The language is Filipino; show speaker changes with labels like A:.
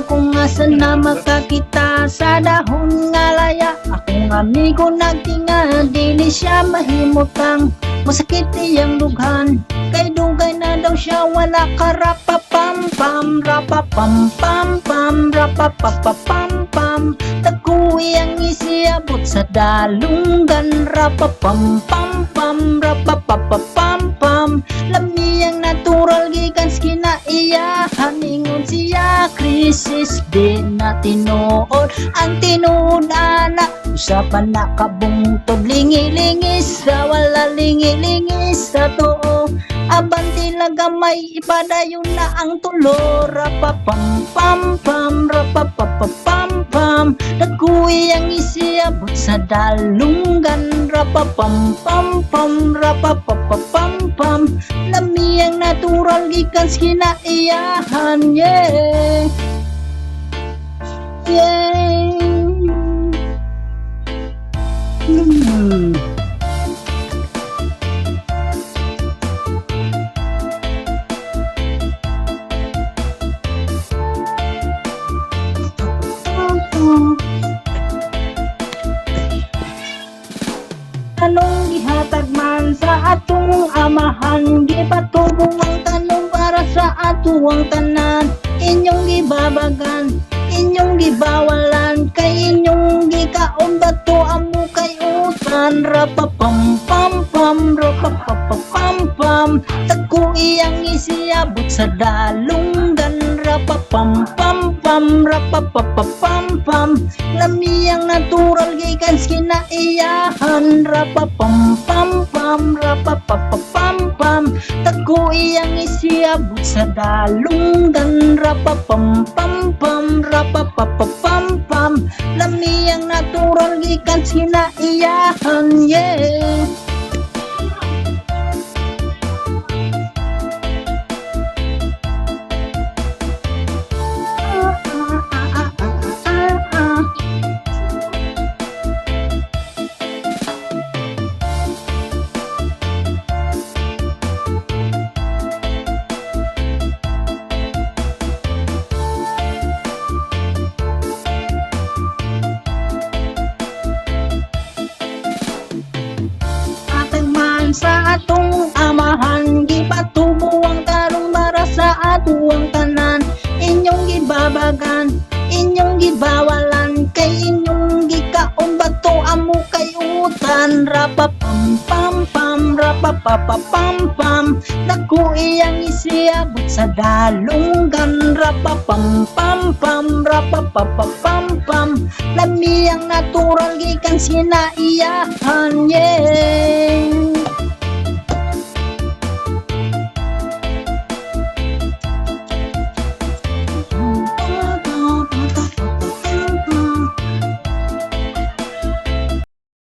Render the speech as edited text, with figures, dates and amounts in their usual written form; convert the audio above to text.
A: kung asan na makakita sa dahon nga laya. Akong amigo nagtinga, dili siya mahimutang masakit iyang lughan, kay dugay na daw siya wala ka rapapam pam rapapam pam pam rapapapapam pam. Tagu iyang isiabot sa dalunggan, rapapam pam pam rapapapapam pam. Lamiyang natural gikan kinaiyahan, ingon siya krisis di na tinuod. Ang tinuod ana usapan na kabungtod, lingi-lingis sa wala lingi-lingis sa tuo. Abanti lagamay ipadayon na ang tulo, rapapam pam pam rapapapapam pam. Daguy ang isiabot sa dalunggan, rapapam pam pam rapapapapam pam. Lami ang natural gikan kinaiyahan, yeah yeah. Tanong gihatag man sa atong amahan, gipatubong ang tanong para sa atuang tanan. Inyong gibabagan, inyong gibawalan, kay inyong gikaon bato amo kay utan, rapapam pam pam rapapapapam pam. Tagu iyang isiabot sa dalunggan, rapapam pam pam rapapapapam pam. Lamiyang natural gikan kinaiyahan, rapapam pam pam rapapapapam pam. Tagu iyang isiabot sa dalunggan, rapapam pam pam rapapapapam pam. Lamiyang natural gikan kinaiyahan, yeah. Sa atong amahan, gipatubo ang tarong para sa atuang tanan. Inyong gibabagan, inyong gibawalan, kay inyong gikaon bato amo kay utan, rapapam pam pam rapapapapam pam. Naku iyang isiabot sa dalunggan, rapapam pam pam rapapapapam pam. Lamiyang natural gikan kinaiyahan, yeah.